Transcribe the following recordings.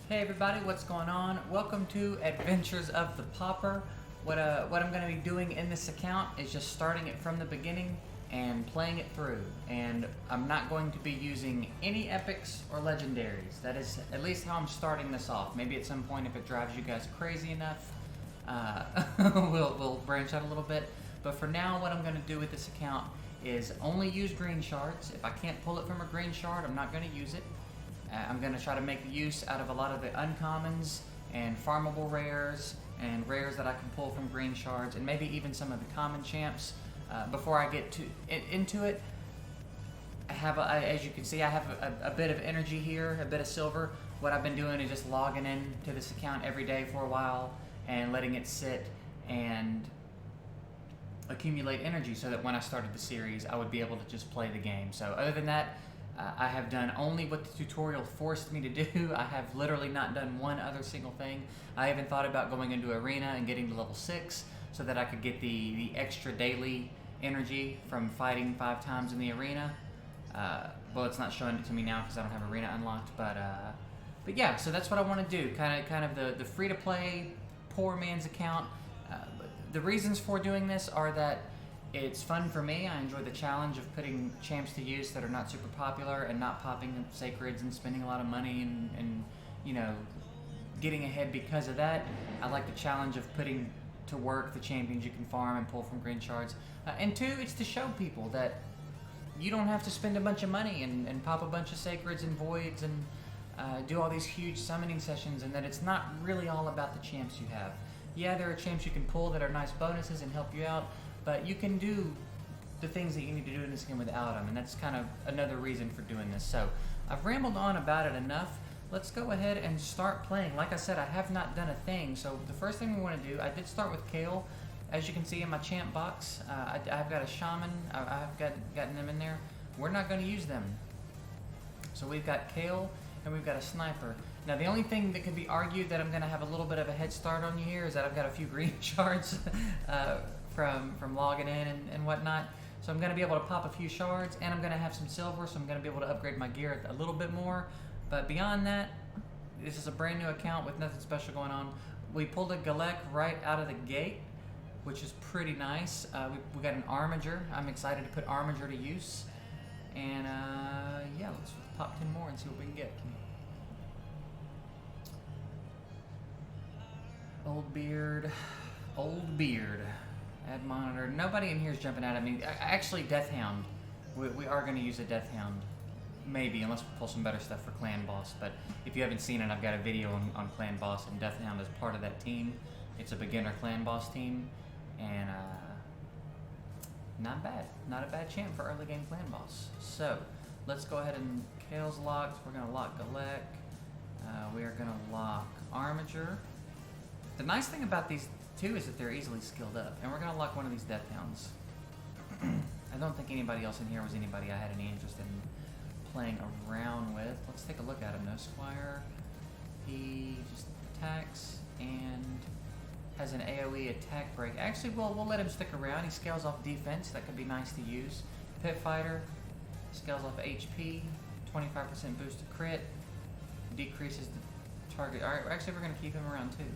Hey everybody, what's going on? Welcome to Adventures of the Pauper. What I'm going to be doing in this account is just starting it from the beginning and playing it through. And I'm not going to be using any epics or legendaries. That is at least how I'm starting this off. Maybe at some point if it drives you guys crazy enough, we'll branch out a little bit. But for now, what I'm going to do with this account is only use green shards. If I can't pull it from a green shard, I'm not going to use it. I'm going to try to make use out of a lot of the uncommons and farmable rares and rares that I can pull from green shards, and maybe even some of the common champs. Before I get into it, I have, as you can see, I have a bit of energy here, a bit of silver. What I've been doing is just logging in to this account every day for a while and letting it sit and accumulate energy so that when I started the series, I would be able to just play the game. So other than that, I have done only what the tutorial forced me to do. I have literally not done one other single thing. I even thought about going into arena and getting to level 6 so that I could get the extra daily energy from fighting 5 times in the arena. Well, it's not showing it to me now because I don't have arena unlocked, but yeah, so that's what I want to do. Kind of the free-to-play poor man's account. The reasons for doing this are that it's fun for me. I enjoy the challenge of putting champs to use that are not super popular and not popping sacreds and spending a lot of money and you know, getting ahead because of that. I like the challenge of putting to work the champions you can farm and pull from green shards. And 2, it's to show people that you don't have to spend a bunch of money and pop a bunch of sacreds and voids and do all these huge summoning sessions, and that it's not really all about the champs you have. Yeah, there are champs you can pull that are nice bonuses and help you out, but you can do the things that you need to do in this game without them, and that's kind of another reason for doing this. So I've rambled on about it enough. Let's go ahead and start playing. Like I said, I have not done a thing, so the first thing we want to do, I did start with Kale. As you can see in my champ box, I've got a shaman. I've gotten them in there. We're not going to use them. So we've got Kale and we've got a sniper. Now the only thing that could be argued that I'm going to have a little bit of a head start on you here is that I've got a few green shards from logging in and whatnot. So I'm going to be able to pop a few shards, and I'm going to have some silver, so I'm going to be able to upgrade my gear a little bit more. But beyond that, this is a brand new account with nothing special going on. We pulled a Galek right out of the gate, which is pretty nice. We got an Armiger. I'm excited to put Armiger to use. And yeah, let's pop 10 more and see what we can get. Old beard. Add monitor. Nobody in here is jumping out at me. Actually, Death Hound. We are going to use a Death Hound. Maybe, unless we pull some better stuff for Clan Boss. But if you haven't seen it, I've got a video on Clan Boss, and Death Hound is part of that team. It's a beginner Clan Boss team. And not bad. Not a bad champ for early game Clan Boss. So, let's go ahead and Kale's locked. We're going to lock Galek. We are going to lock Armiger. The nice thing about these two is that they're easily skilled up, and we're going to lock one of these Death Hounds. I don't think anybody else in here was anybody I had any interest in playing around with. Let's take a look at him though. Squire, he just attacks and has an AoE attack break. Actually, we'll let him stick around. He scales off defense. That could be nice to use. Pit Fighter scales off HP, 25% boost to crit, decreases the target. All right, actually we're going to keep him around too.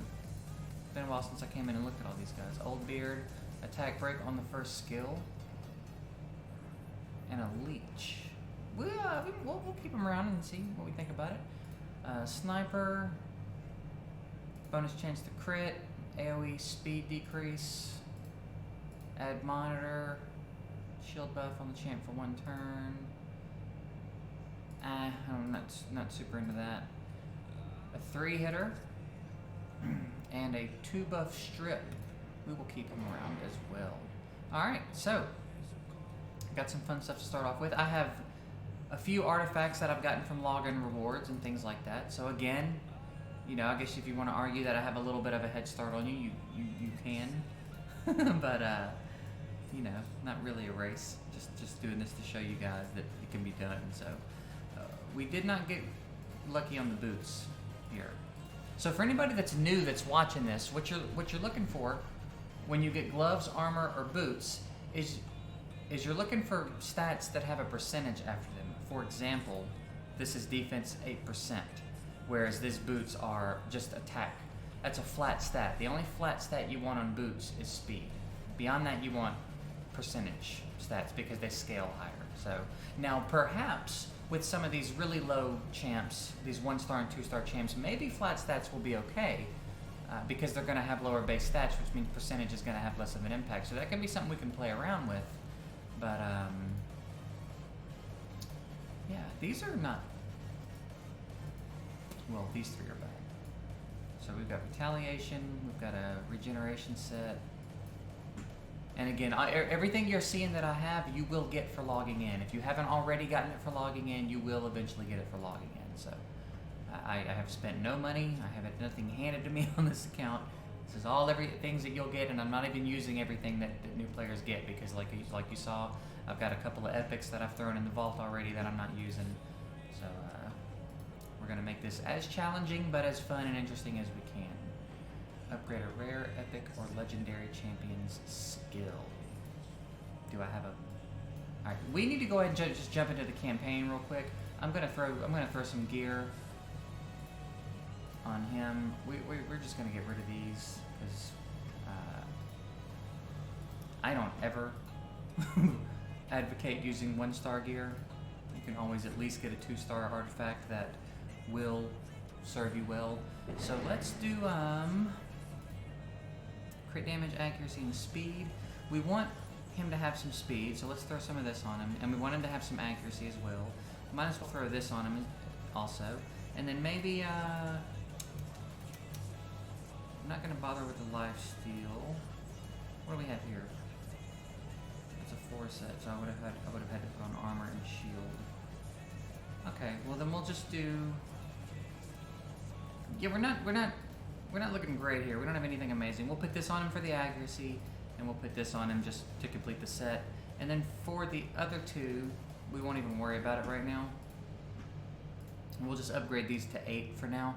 It's been a while since I came in and looked at all these guys. Old Beard, attack break on the first skill, and a leech. We'll keep him around and see what we think about it. Sniper, bonus chance to crit, AoE speed decrease, add monitor, shield buff on the champ for 1 turn. I'm not super into that. A 3-hitter. And a 2 buff strip. We will keep him around as well. Alright, so got some fun stuff to start off with. I have a few artifacts that I've gotten from login rewards and things like that. So again, you know, I guess if you want to argue that I have a little bit of a head start on you, you can. But you know, not really a race. Just doing this to show you guys that it can be done. So we did not get lucky on the boots here. So for anybody that's new that's watching this, what you're looking for when you get gloves, armor, or boots is you're looking for stats that have a percentage after them. For example, this is defense 8%. whereas these boots are just attack. That's a flat stat. The only flat stat you want on boots is speed. Beyond that, you want percentage stats because they scale higher. So now perhaps with some of these really low champs, these 1-star and 2-star champs, maybe flat stats will be okay because they're going to have lower base stats, which means percentage is going to have less of an impact. So that can be something we can play around with. But yeah, these are not, well, these three are bad. So we've got retaliation, we've got a regeneration set. And again, everything you're seeing that I have, you will get for logging in. If you haven't already gotten it for logging in, you will eventually get it for logging in. So I have spent no money. I have had nothing handed to me on this account. This is all things that you'll get, and I'm not even using everything that new players get because, like you saw, I've got a couple of epics that I've thrown in the vault already that I'm not using. So we're gonna make this as challenging but as fun and interesting as we can. Upgrade a rare, epic, or legendary champion's skill. Do I have a? All right, we need to go ahead and just jump into the campaign real quick. I'm gonna throw some gear on him. We're just gonna get rid of these because I don't ever advocate using 1-star gear. You can always at least get a 2-star artifact that will serve you well. So let's do crit damage, accuracy, and speed. We want him to have some speed, so let's throw some of this on him. And we want him to have some accuracy as well. Might as well throw this on him also. And then maybe, I'm not going to bother with the lifesteal. What do we have here? It's a 4 set, so I would have had to put on armor and shield. Okay, well then we'll just do. Yeah, we're not looking great here. We don't have anything amazing. We'll put this on him for the accuracy, and we'll put this on him just to complete the set. And then for the other two, we won't even worry about it right now. And we'll just upgrade these to 8 for now.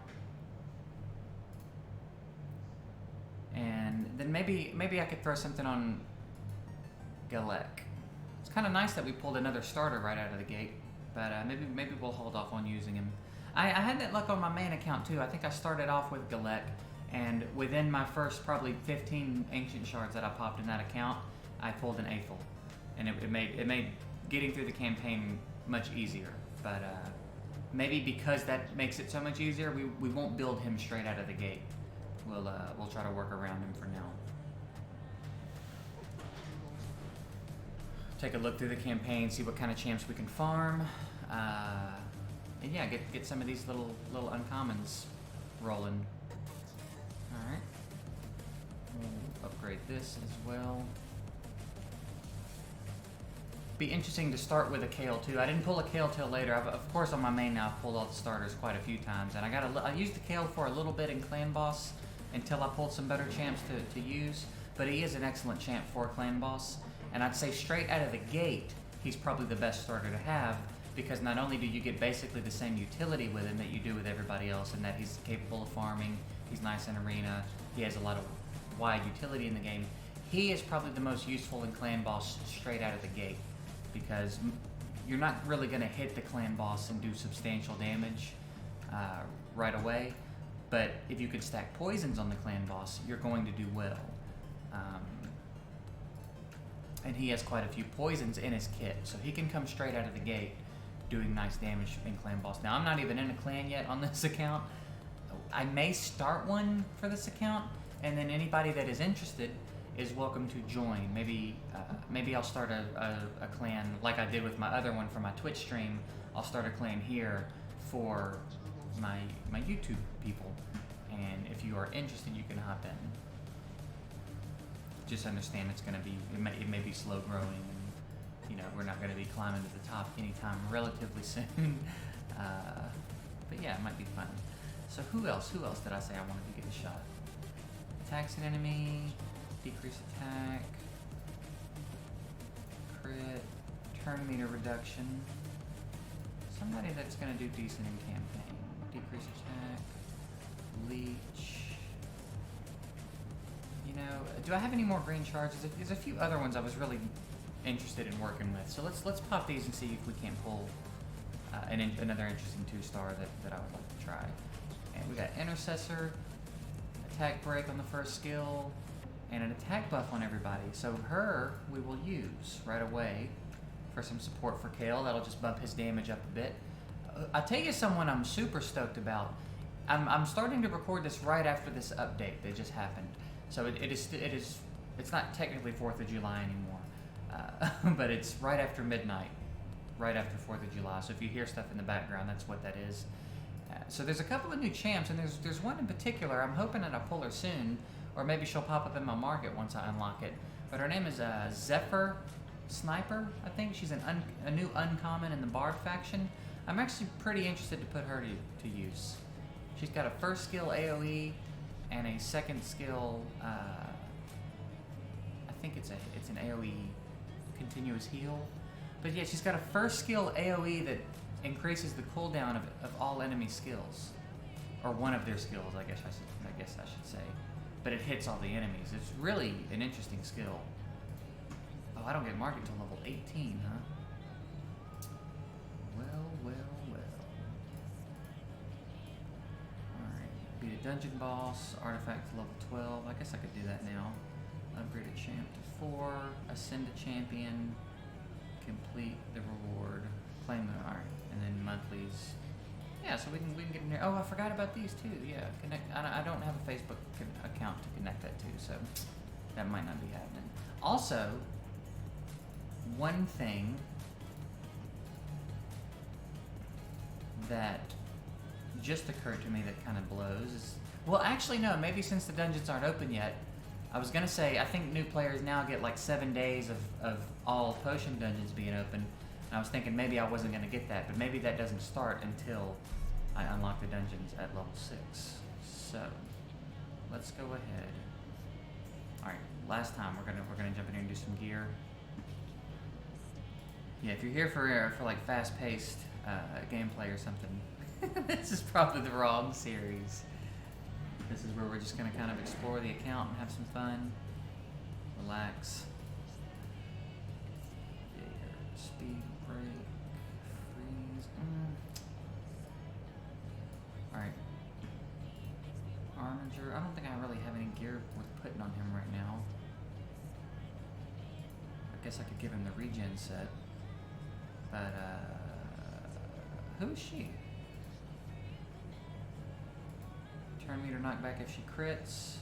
And then maybe I could throw something on Galek. It's kind of nice that we pulled another starter right out of the gate, but maybe we'll hold off on using him. I had that luck on my main account too. I think I started off with Galek, and within my first probably 15 ancient shards that I popped in that account, I pulled an Aethel, and it made getting through the campaign much easier. But maybe because that makes it so much easier, we won't build him straight out of the gate. We'll try to work around him for now. Take a look through the campaign, see what kind of champs we can farm, and yeah, get some of these little uncommons rolling. All right, we'll upgrade this as well. Be interesting to start with a Kale too. I didn't pull a Kale till later. Of course, on my main now, I've pulled all the starters quite a few times, and I used the Kale for a little bit in Clan Boss until I pulled some better champs to use. But he is an excellent champ for Clan Boss, and I'd say straight out of the gate, he's probably the best starter to have because not only do you get basically the same utility with him that you do with everybody else, in that he's capable of farming, he's nice in arena, he has a lot of wide utility in the game. He is probably the most useful in Clan Boss straight out of the gate, because you're not really going to hit the Clan Boss and do substantial damage right away, but if you could stack poisons on the Clan Boss, you're going to do well. And he has quite a few poisons in his kit, so he can come straight out of the gate doing nice damage in Clan Boss. Now, I'm not even in a clan yet on this account. I may start one for this account, and then anybody that is interested is welcome to join. Maybe I'll start a clan like I did with my other one for my Twitch stream. I'll start a clan here for my YouTube people, and if you are interested, you can hop in. Just understand it's gonna be it may be slow growing, and you know we're not gonna be climbing to the top anytime relatively soon. But yeah, it might be fun. So who else did I say I wanted to give a shot? Attacks an enemy. Decrease attack, crit, turn meter reduction. Somebody that's going to do decent in campaign. Decrease attack, leech. You know, do I have any more green shards? There's a few other ones I was really interested in working with. So let's pop these and see if we can't pull another interesting 2-star that I would like to try. we got Intercessor, attack break on the first skill, and an attack buff on everybody. So her we will use right away for some support for Kale. That'll just bump his damage up a bit. I'll tell you someone I'm super stoked about. I'm starting to record this right after this update that just happened. So it's not technically 4th of July anymore, but it's right after midnight, right after 4th of July. So if you hear stuff in the background, that's what that is. So there's a couple of new champs, and there's one in particular. I'm hoping that I'll pull her soon, or maybe she'll pop up in my market once I unlock it. But her name is Zephyr Sniper, I think. She's a new uncommon in the Bard faction. I'm actually pretty interested to put her to use. She's got a first skill AoE and a second skill, I think it's an AoE continuous heal. But yeah, she's got a first skill AoE that increases the cooldown of all enemy skills, or one of their skills, I guess I should say. But it hits all the enemies. It's really an interesting skill. Oh, I don't get market till level 18, huh? Well. Alright, beat a dungeon boss, artifact to level 12. I guess I could do that now. Upgrade a champ to 4, ascend a champion, complete the reward, claim the, alright, and then monthlies. Yeah, so we can get in there. Oh, I forgot about these too. Yeah, connect. I don't have a Facebook account to connect that to, so that might not be happening. Also, one thing that just occurred to me that kind of blows is, well, actually no, maybe since the dungeons aren't open yet, I was gonna say I think new players now get like 7 days of all potion dungeons being open. And I was thinking maybe I wasn't gonna get that, but maybe that doesn't start until I unlock the dungeons at level 6. So let's go ahead. All right, last time we're gonna jump in here and do some gear. Yeah, if you're here for like fast-paced gameplay or something, this is probably the wrong series. This is where we're just gonna kind of explore the account and have some fun, relax. Yeah, speed break, freeze. All right, Armiger. I don't think I really have any gear worth putting on him right now. I guess I could give him the regen set. But, who is she? Turn meter knockback if she crits.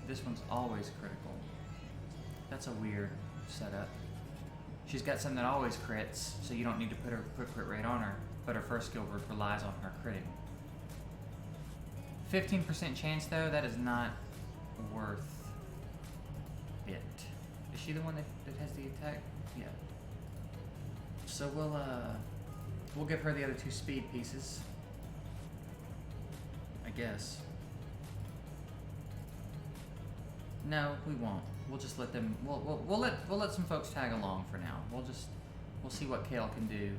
This one's always critical. That's a weird setup. She's got something that always crits, so you don't need to put her crit rate on her, but her first skill relies on her critting. 15% chance though, that is not worth it. Is she the one that has the attack? Yeah. So we'll give her the other 2 speed pieces, I guess. No, we won't. We'll just let them. We'll let some folks tag along for now. We'll see what Kale can do.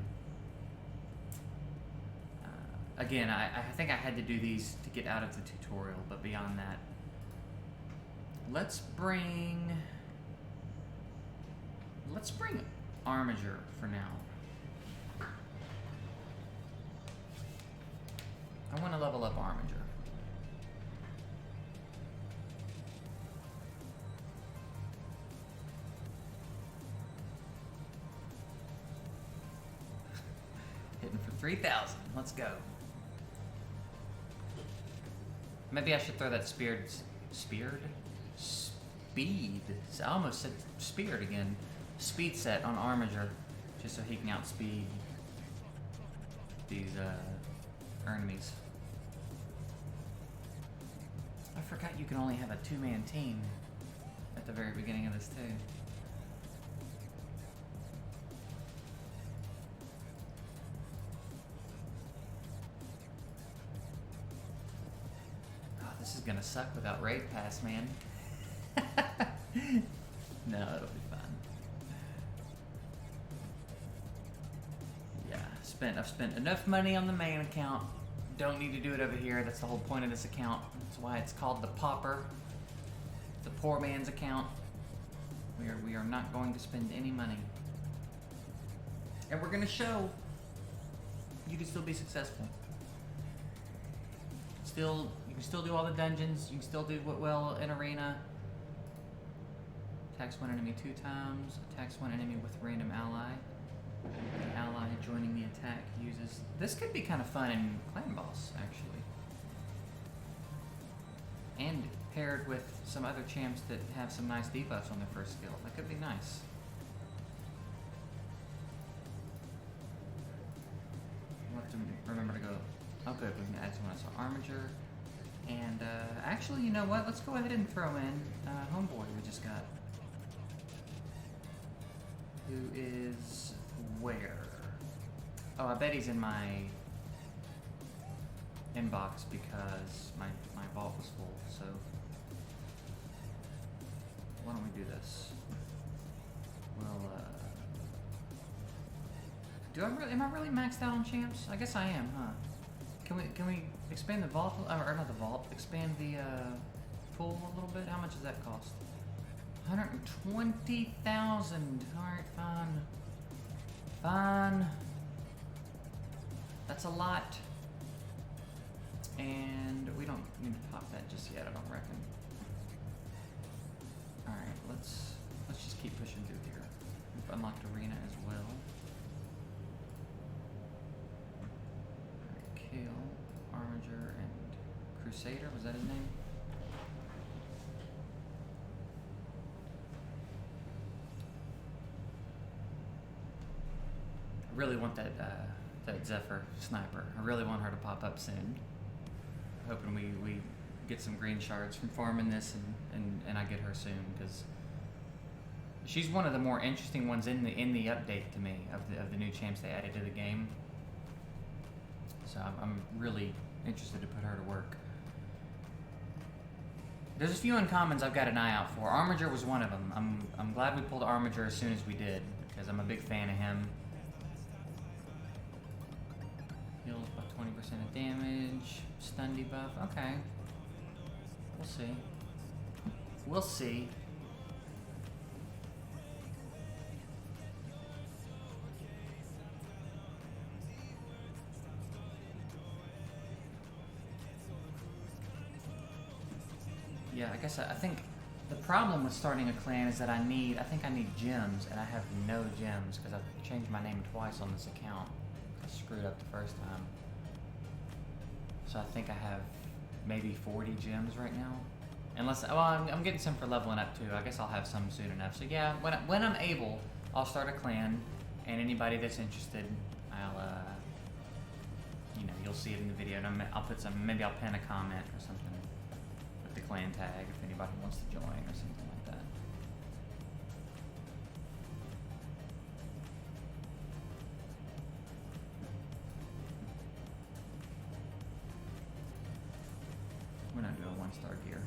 Again, I think I had to do these to get out of the tutorial, but beyond that, let's bring Armiger for now. I want to level up Armiger. Hitting for 3,000. Let's go. Maybe I should throw that speed. I almost said speared again. Speed set on Armiger, just so he can outspeed these enemies. I forgot you can only have a 2-man team at the very beginning of this too. Oh, this is gonna suck without raid pass, man. No, it'll be fun. Yeah, I've spent enough money on the main account. Don't need to do it over here. That's the whole point of this account. That's why it's called the Pauper. The poor man's account. We are not going to spend any money. And we're gonna show you can still be successful. can still do all the dungeons. You can still do well in arena. Attacks one enemy 2 times. Attacks one enemy with random ally. The ally joining the attack uses. This could be kind of fun in clan boss actually, and paired with some other champs that have some nice debuffs on their first skill. That could be nice. We'll have to remember to go. Oh, good. We can add someone else. So Armiger. And actually, you know what? Let's go ahead and throw in Homeboy we just got. Who is where? Oh, I bet he's in my inbox because my vault was full. So why don't we do this? Well, am I really maxed out on champs? I guess I am, huh? Can we expand the vault, or not the vault, expand the pool a little bit? How much does that cost? 120,000. Alright, fine. Fine. That's a lot. And we don't need to pop that just yet, I don't reckon. Alright, let's just keep pushing through here. We've unlocked arena as well. Kill, Armiger, and Crusader, was that his name? I really want that Zephyr sniper. I really want her to pop up soon. Hoping we get some green shards from farming this and I get her soon, because she's one of the more interesting ones in the update to me of the new champs they added to the game. So I'm really interested to put her to work. There's a few uncommons I've got an eye out for. Armiger was one of them. I'm glad we pulled Armiger as soon as we did, because I'm a big fan of him. Heals by 20% of damage. Stun debuff. Okay. We'll see. We'll see. Yeah, I guess I think the problem with starting a clan is that I think I need gems, and I have no gems because I've changed my name twice on this account. I screwed up the first time. So I think I have maybe 40 gems right now. Unless, well, I'm getting some for leveling up too. I guess I'll have some soon enough. So yeah, when I'm able, I'll start a clan, and anybody that's interested, I'll, you'll see it in the video, and I'll put some, maybe I'll pin a comment or something with the clan tag if anybody wants to join or something like that. We're not doing 1-star gear.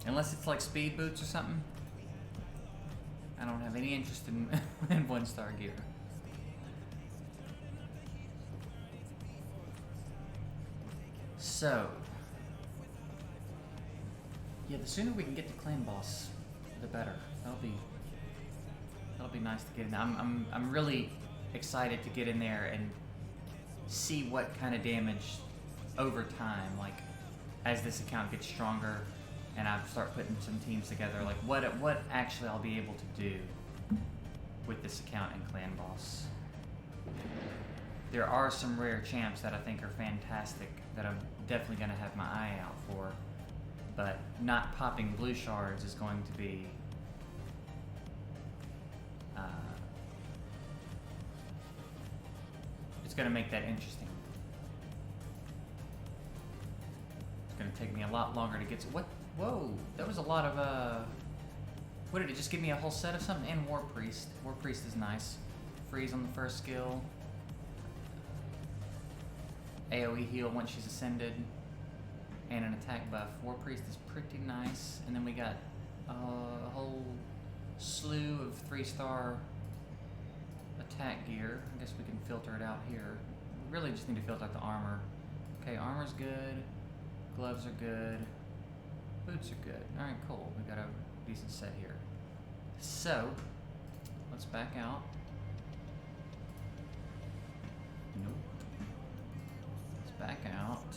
Unless it's like speed boots or something. I don't have any interest in 1-star gear. So, yeah, the sooner we can get to clan boss, the better. That'll be nice to get in there. I'm really excited to get in there and see what kind of damage over time, like as this account gets stronger and I start putting some teams together, like what actually I'll be able to do with this account in clan boss. There are some rare champs that I think are fantastic that I'm definitely going to have my eye out for, but not popping blue shards is going to be it's going to make that interesting. It's going to take me a lot longer to get to what. Whoa, that was a lot of what did it just give me, a whole set of something? And War Priest. War Priest is nice. Freeze on the first skill. AoE heal once she's ascended, and an attack buff. War Priest is pretty nice, and then we got a whole slew of 3-star attack gear. I guess we can filter it out here. We really just need to filter out the armor. Okay, armor's good, gloves are good, boots are good. All right, cool. We got a decent set here. So let's back out. Nope. Back out.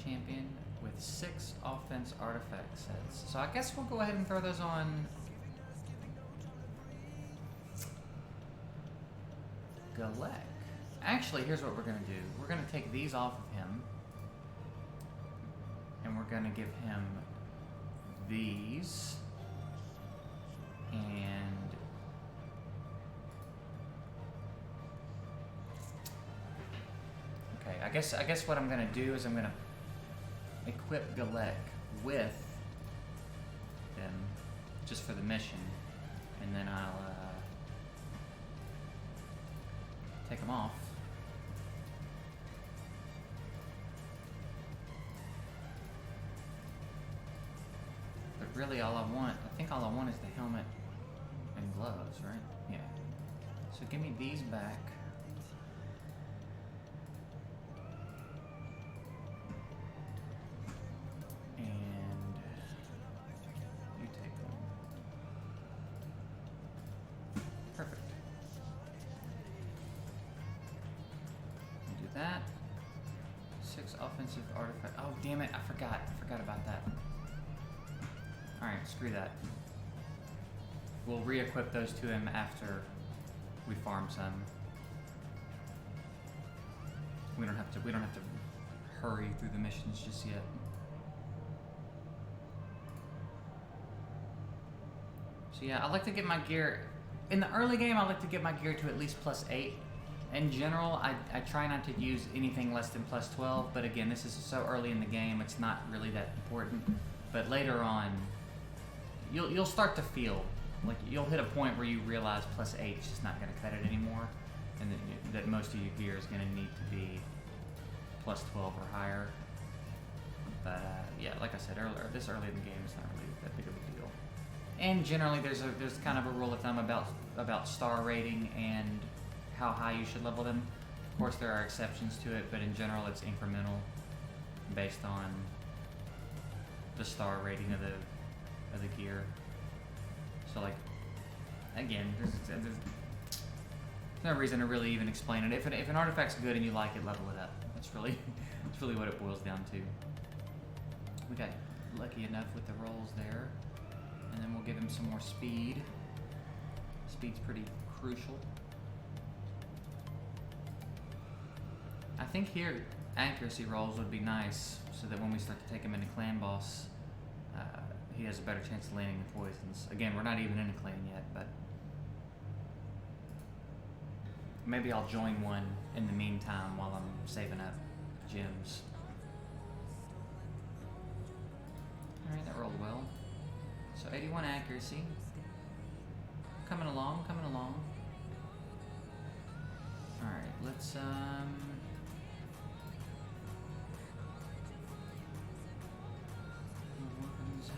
champion with 6 offense artifact sets. So I guess we'll go ahead and throw those on Galek. Actually, here's what we're going to do. We're going to take these off of him, and we're going to give him these, and okay, I guess what I'm going to do is I'm going to equip Galek with them just for the mission, and then I'll take them off. But really all I think all I want is the helmet and gloves, right? Yeah. So give me these back. And you take them. Perfect. Do that. 6 offensive artifact. Oh, damn it. I forgot about that. Alright, screw that. We'll re-equip those to him after we farm some. We don't have to hurry through the missions just yet. So yeah, I like to get my gear in the early game. I like to get my gear to at least +8. In general, I try not to use anything less than +12, but again, this is so early in the game, it's not really that important. But later on, you'll start to feel like you'll hit a point where you realize +8 is just not going to cut it anymore, and that most of your gear is going to need to be +12 or higher. But yeah, like I said earlier, this early in the game is not really that big of a deal. And generally, there's kind of a rule of thumb about star rating and how high you should level them. Of course, there are exceptions to it, but in general, it's incremental based on the star rating of the gear. So like, again, there's no reason to really even explain it. If an artifact's good and you like it, level it up. That's really what it boils down to. We got lucky enough with the rolls there, and then we'll give him some more speed. Speed's pretty crucial. I think here accuracy rolls would be nice, so that when we start to take him into clan boss, he has a better chance of landing the poisons. Again, we're not even in a clan yet, but maybe I'll join one in the meantime while I'm saving up gems. Alright, that rolled well. So 81 accuracy. Coming along. Alright, let's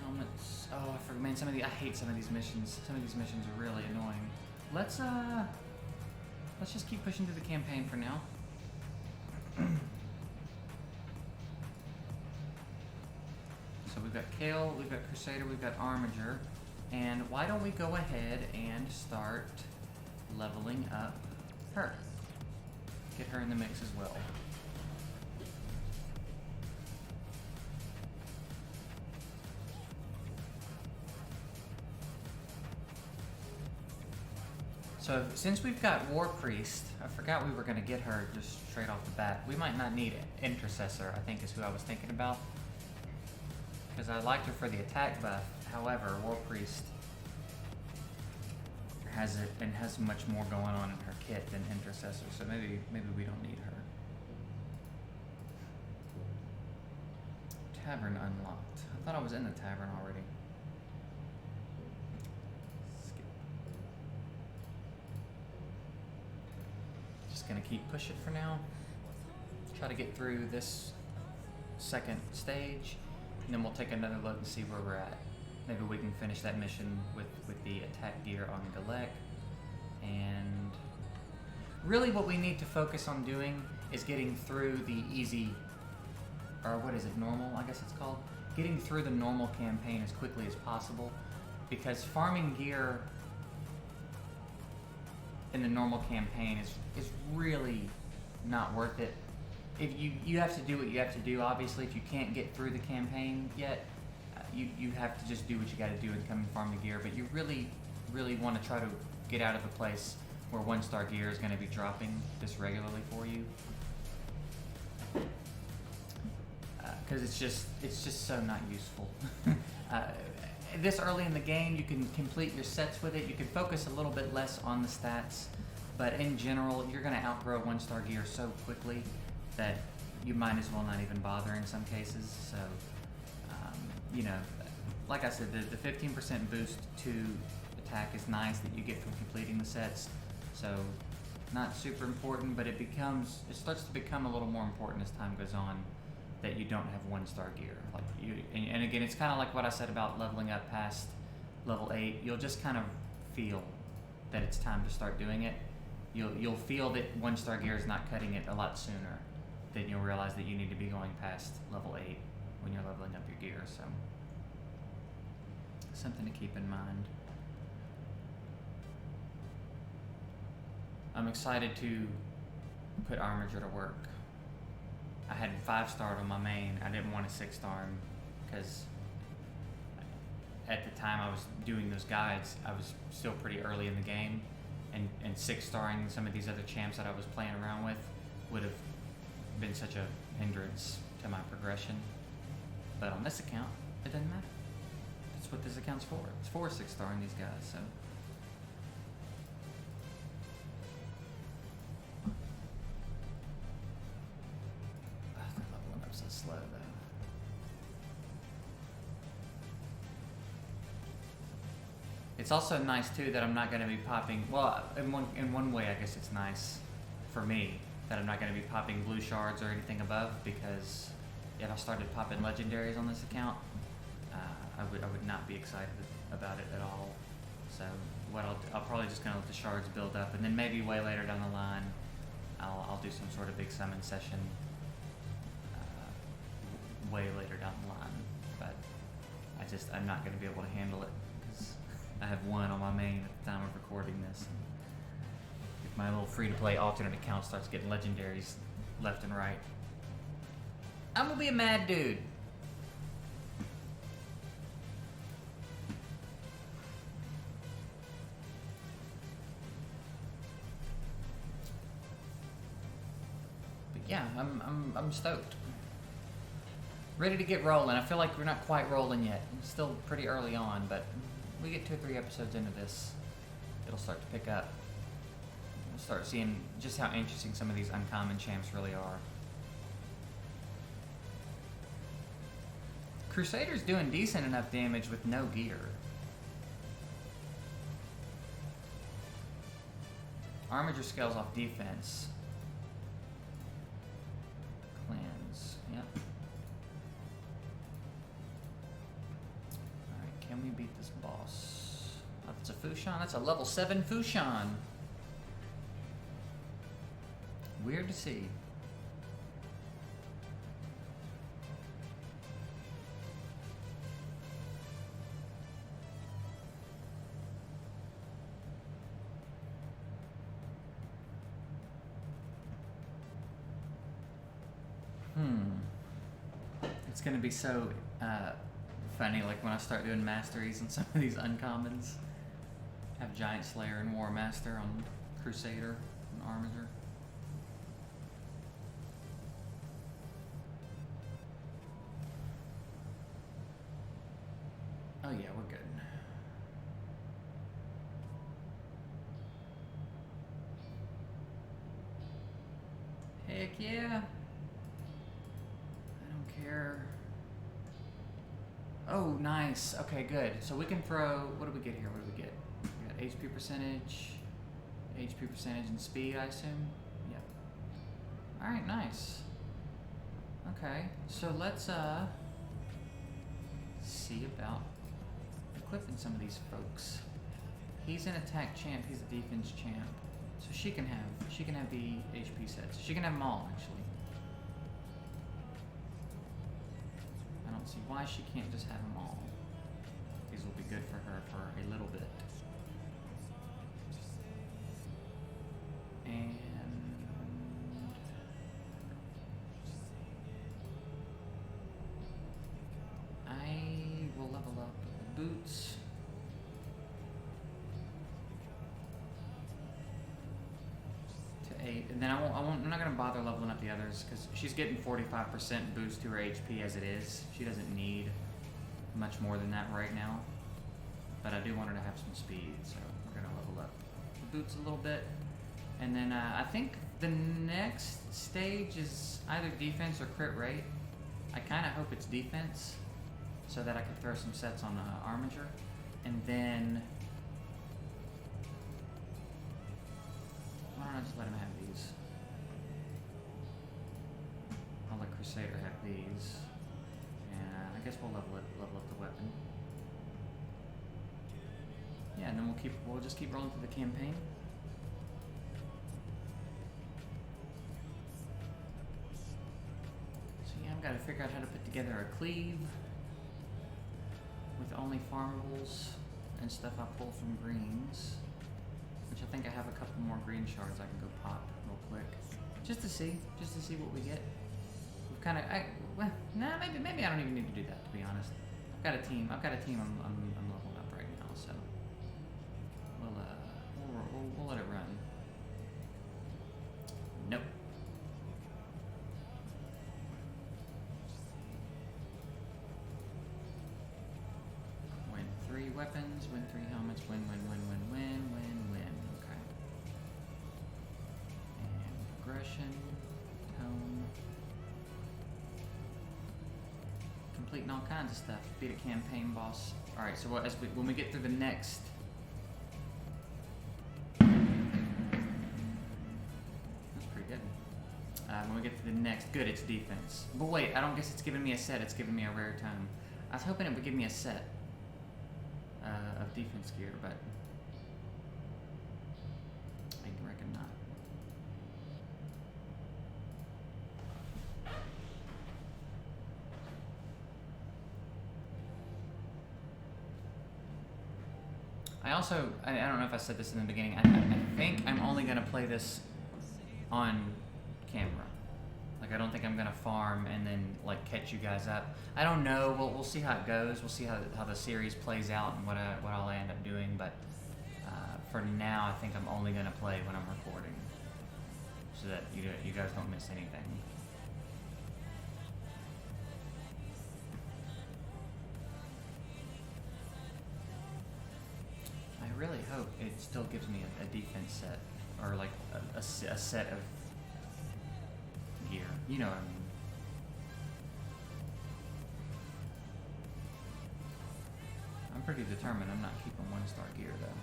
helmets. Oh, I forgot, man, I hate some of these missions. Some of these missions are really annoying. Let's just keep pushing through the campaign for now. So we've got Kale, we've got Crusader, we've got Armiger. And why don't we go ahead and start leveling up her? Get her in the mix as well. So since we've got War Priest, I forgot we were going to get her just straight off the bat. We might not need Intercessor, I think is who I was thinking about. Because I liked her for the attack buff. However, War Priest has it and has much more going on in her kit than Intercessor, so maybe we don't need her. Tavern unlocked. I thought I was in the tavern already. Gonna keep pushing for now. Try to get through this second stage, and then we'll take another look and see where we're at. Maybe we can finish that mission with the attack gear on Galek. And really what we need to focus on doing is getting through the easy, or what is it, normal, I guess it's called? Getting through the normal campaign as quickly as possible, because farming gear in the normal campaign is really not worth it if you have to do what you have to do. Obviously, if you can't get through the campaign yet, you have to just do what you got to do and come and farm the gear. But you really want to try to get out of a place where 1-star gear is going to be dropping this regularly for you, because it's just so not useful. This early in the game, you can complete your sets with it. You can focus a little bit less on the stats, but in general, you're going to outgrow 1-star gear so quickly that you might as well not even bother in some cases. So, you know, like I said, the 15% boost to attack is nice that you get from completing the sets. So, not super important, but it starts to become a little more important as time goes on, that you don't have 1-star gear. Like and again, it's kind of like what I said about leveling up past level 8. You'll just kind of feel that it's time to start doing it. You'll feel that 1-star gear is not cutting it a lot sooner. Then you'll realize that you need to be going past level 8 when you're leveling up your gear. So, something to keep in mind. I'm excited to put Armiger to work. I had 5-starred on my main. I didn't want to 6-star him because at the time I was doing those guides, I was still pretty early in the game, and 6-starring some of these other champs that I was playing around with would have been such a hindrance to my progression. But on this account, it doesn't matter. That's what this account's for. It's for 6-starring these guys, so. They're leveling up so slow, though. It's also nice, too, that I'm not going to be popping, well, in one way, I guess it's nice for me that I'm not going to be popping blue shards or anything above, because if I started popping legendaries on this account, I would not be excited about it at all. So what I'll probably just kind of let the shards build up, and then maybe way later down the line, I'll do some sort of big summon session way later down the line. But I'm not going to be able to handle it because I have 1 on my main at the time of recording this. If my little free-to-play alternate account starts getting legendaries left and right, I'm gonna be a mad dude. But yeah, I'm stoked. Ready to get rolling. I feel like we're not quite rolling yet. It's still pretty early on, but we get 2 or 3 episodes into this, it'll start to pick up. We'll start seeing just how interesting some of these uncommon champs really are. Crusader's doing decent enough damage with no gear. Armiger scales off defense. Cleanse, yep. Alright, can we beat this boss? Oh, that's a Fushan? That's a level 7 Fushan. Weird to see. It's gonna be so funny, like when I start doing masteries on some of these uncommons. Have Giant Slayer and War Master on Crusader and Armiger. Oh yeah, we're good. Heck yeah. I don't care. Oh, nice. Okay, good. So we can throw, what do we get here? What do we get? We got HP percentage, and speed, I assume? Yep. Alright, nice. Okay, so let's see about equipping some of these folks. He's an attack champ, he's a defense champ. So she can have the HP sets. She can have them all, actually. I don't see why she can't just have them all. These will be good for her for a little bit. And boots. To 8, and then I'm not gonna bother leveling up the others because she's getting 45% boost to her HP as it is. She doesn't need much more than that right now. But I do want her to have some speed, so we're gonna level up the boots a little bit. And then I think the next stage is either defense or crit rate. I kind of hope it's defense, so that I can throw some sets on Armiger. And then, why don't I just let him have these? I'll let Crusader have these. And I guess we'll level up the weapon. Yeah, and then we'll just keep rolling through the campaign. So yeah, I've got to figure out how to put together a cleave with only farmables and stuff I pull from greens, which I think I have a couple more green shards I can go pop real quick, just to see what we get. We've kind of, maybe I don't even need to do that, to be honest. I've got a team. I'm leveling up right now, so. We'll let it run. Nope. Win 3 weapons, win 3 helmets, win. Okay. And progression, tone. Completing all kinds of stuff. Beat a campaign boss. Alright, so when we get through the next. When we get to the next, good, it's defense. But wait, I don't guess it's giving me a set, it's giving me a rare tome. I was hoping it would give me a set of defense gear, but I reckon not. I don't know if I said this in the beginning, I think I'm only going to play this on camera. Like, I don't think I'm gonna farm and then like catch you guys up. I don't know. We'll see how it goes. We'll see how the series plays out and what I'll end up doing. But for now, I think I'm only gonna play when I'm recording, so that you guys don't miss anything. I really hope it still gives me a defense set, or like a set of gear. You know what I mean. I'm pretty determined I'm not keeping 1-star gear though.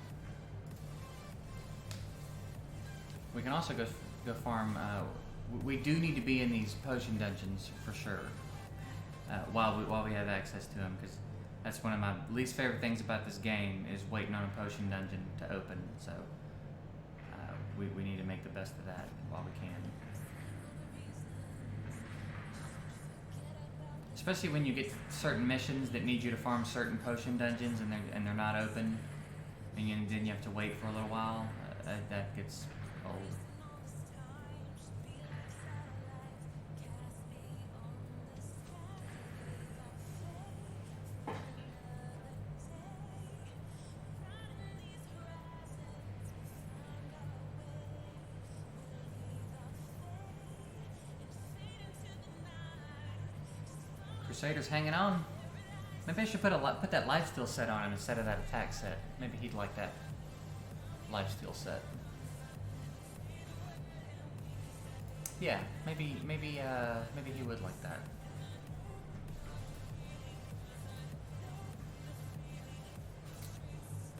We can also go farm. We do need to be in these potion dungeons for sure. While we have access to them, because that's one of my least favorite things about this game is waiting on a potion dungeon to open. So we need to make the best of that while we can. Especially when you get certain missions that need you to farm certain potion dungeons and they're not open, and then you have to wait for a little while. That gets old. Crusader's hanging on. Maybe I should put that lifesteal set on him instead of that attack set. Maybe he'd like that lifesteal set. Yeah, maybe he would like that.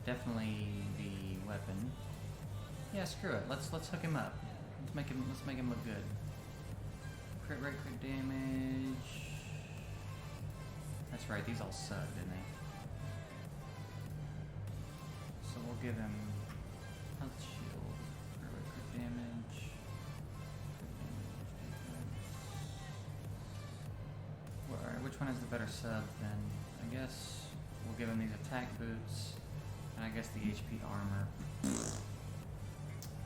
Definitely the weapon. Yeah, screw it. Let's hook him up. Let's make him look good. Crit rate, crit damage. That's right, these all suck, didn't they? So we'll give him health shield, crit damage, Alright, which one is the better sub then? I guess we'll give him these attack boots, and I guess the HP armor.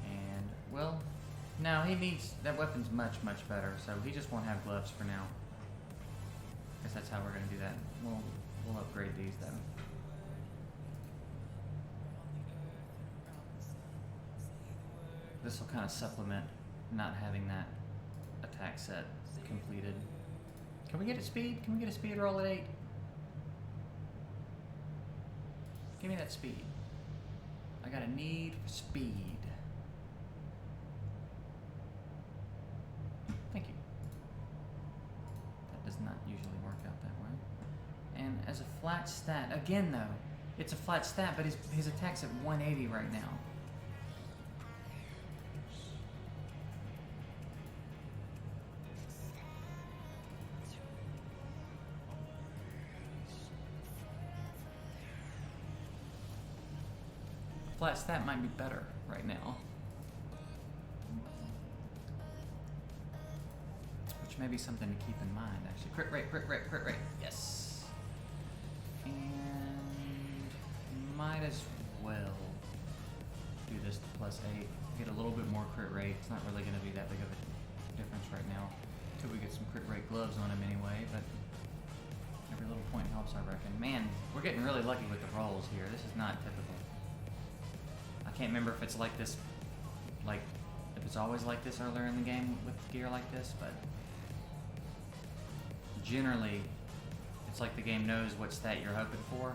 And, well, no, he needs, that weapon's much better, so he just won't have gloves for now. Guess that's how we're gonna do that. We'll upgrade these though. this will kind of supplement not having that attack set completed. Can we get a speed? Can we get a speed roll at 8? Give me that speed. I got a need for speed. Thank you. That does not usually work out that way. And as a flat stat, again though, it's a flat stat, but his attack's at 180 right now. Flat stat might be better right now. Which may be something to keep in mind, actually. Crit rate, crit rate, crit rate. Yes. And might as well do this to +8. Get a little bit more crit rate. It's not really going to be that big of a difference right now. Until we get some crit rate gloves on him anyway, but every little point helps, I reckon. Man, we're getting really lucky with the rolls here. This is not typical. I can't remember if it's like this, like, if it's always like this earlier in the game with gear like this, but generally, it's like the game knows what stat you're hoping for,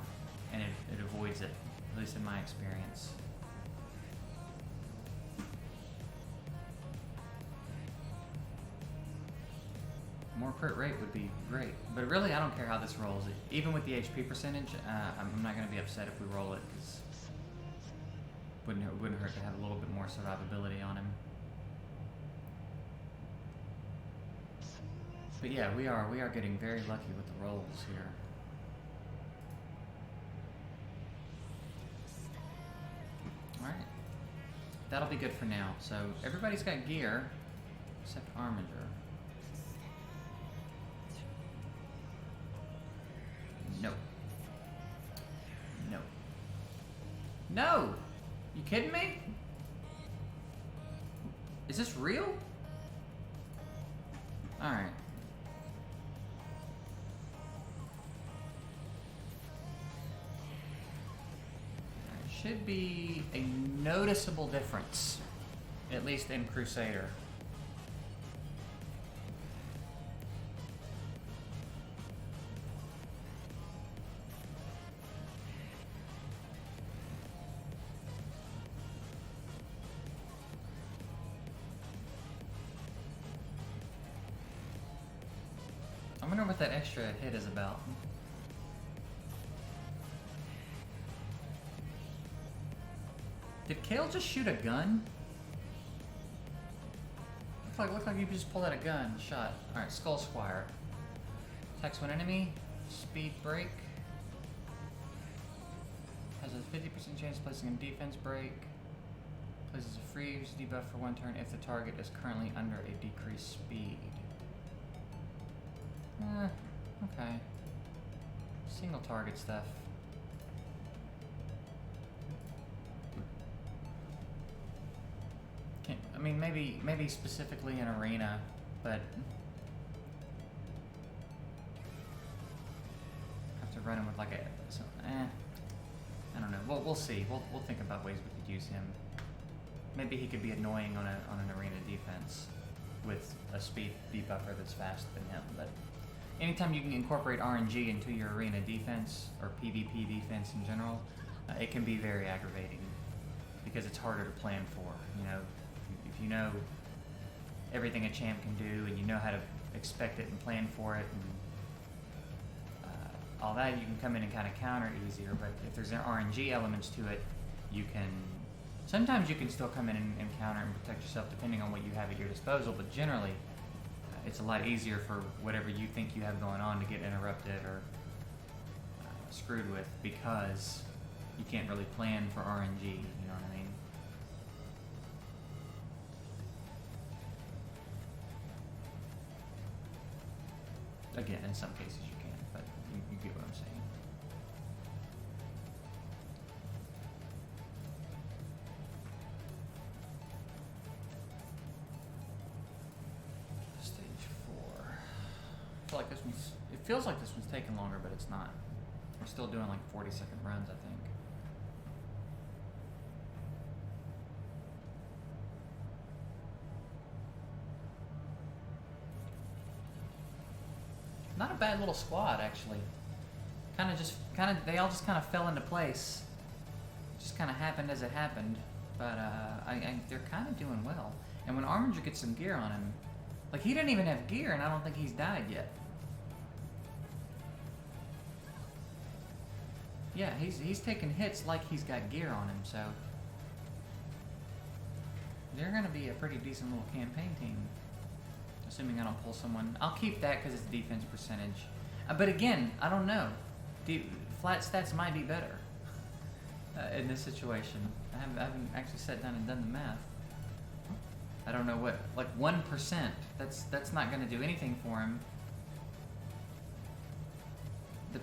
and it avoids it, at least in my experience. More crit rate would be great, but really I don't care how this rolls. Even with the HP percentage, I'm not going to be upset if we roll it, because wouldn't hurt to have a little bit more survivability on him. But yeah, we are getting very lucky with the rolls here. Alright. That'll be good for now. So everybody's got gear, except Armiger. No. No. No! You kidding me? Is this real? Alright. There should be a noticeable difference, at least in Crusader. I wonder what that extra hit is about. Did Kale just shoot a gun? Looked like you just pulled out a gun and shot. Alright, Skull Squire. Attacks one enemy. Speed break. Has a 50% chance of placing a defense break. Places a freeze debuff for 1 turn if the target is currently under a decreased speed. Okay. Single target stuff. I mean, maybe specifically in arena, but have to run him with like a. So, I don't know. We'll see. We'll think about ways we could use him. Maybe he could be annoying on an arena defense with a speed debuffer that's faster than him, but. Anytime you can incorporate RNG into your arena defense, or PvP defense in general, it can be very aggravating, because it's harder to plan for. You know, if you know everything a champ can do, and you know how to expect it and plan for it, and all that, you can come in and kind of counter easier, but if there's RNG elements to it, sometimes you can still come in and counter and protect yourself depending on what you have at your disposal, but generally, it's a lot easier for whatever you think you have going on to get interrupted or screwed with, because you can't really plan for RNG, you know what I mean? Again, in some cases you can, but you get what I'm saying. Like this one's, it feels like this one's taking longer, but it's not. We're still doing like 40-second runs, I think. Not a bad little squad, actually. They all just kind of fell into place. Just kind of happened as it happened. But they're kind of doing well. And when Arminger gets some gear on him, like he didn't even have gear, and I don't think he's died yet. Yeah, he's taking hits like he's got gear on him, so they're gonna be a pretty decent little campaign team. Assuming I don't pull someone. I'll keep that because it's defense percentage. But again, I don't know. Flat stats might be better in this situation. I haven't actually sat down and done the math. I don't know what, like 1%. That's not going to do anything for him.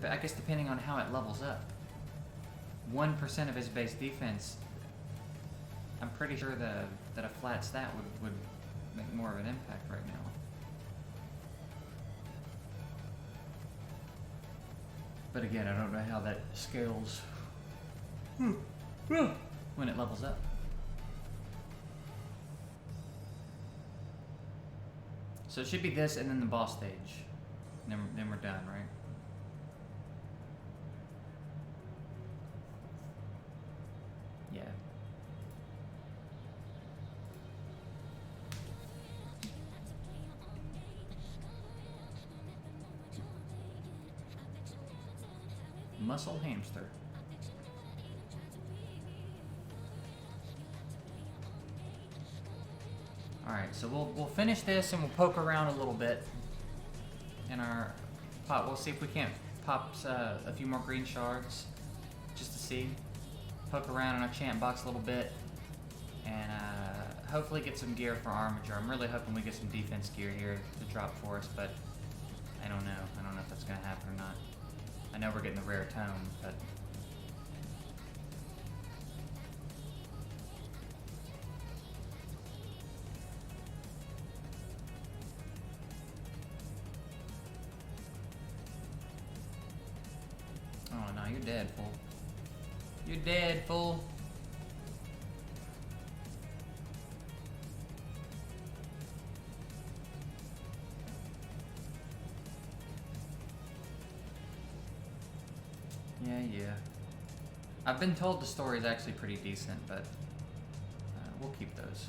I guess depending on how it levels up. 1% of his base defense. I'm pretty sure that a flat stat would make more of an impact right now. But again, I don't know how that scales when it levels up. So it should be this and then the boss stage. Then we're done, right? Yeah. Muscle hamster. Alright, so we'll finish this and we'll poke around a little bit in our pot. We'll see if we can't pop a few more green shards just to see. Poke around in our champ box a little bit and hopefully get some gear for Arminger. I'm really hoping we get some defense gear here to drop for us, but I don't know. I don't know if that's going to happen or not. I know we're getting the rare tome, but oh no, you're dead, fool. You're dead, fool. Yeah. I've been told the story is actually pretty decent, but we'll keep those.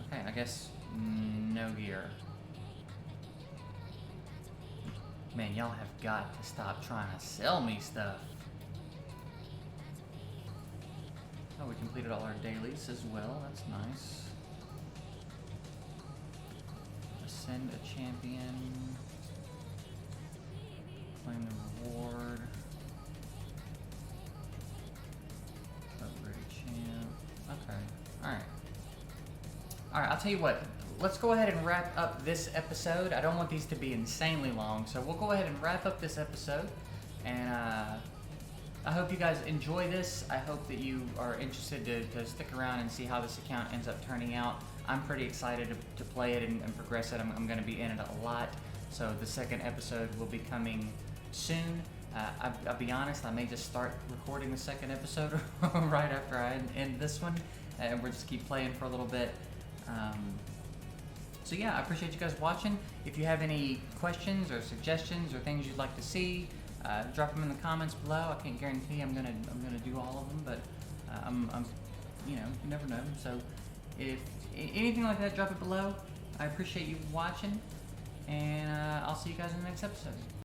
Okay, I guess no gear. Man, y'all have got to stop trying to sell me stuff. Oh, we completed all our dailies as well. That's nice. Ascend a champion. Claim the reward. Upgrade champ. Okay. Alright. Alright, I'll tell you what. Let's go ahead and wrap up this episode. I don't want these to be insanely long, so we'll go ahead and wrap up this episode. And I hope you guys enjoy this. I hope that you are interested to stick around and see how this account ends up turning out. I'm pretty excited to play it and progress it. I'm going to be in it a lot. So the second episode will be coming soon. I'll be honest, I may just start recording the second episode right after I end this one, and we'll just keep playing for a little bit. So yeah, I appreciate you guys watching. If you have any questions or suggestions or things you'd like to see, drop them in the comments below. I can't guarantee I'm gonna do all of them, but I'm you know, you never know. So if anything like that, drop it below. I appreciate you watching, and I'll see you guys in the next episode.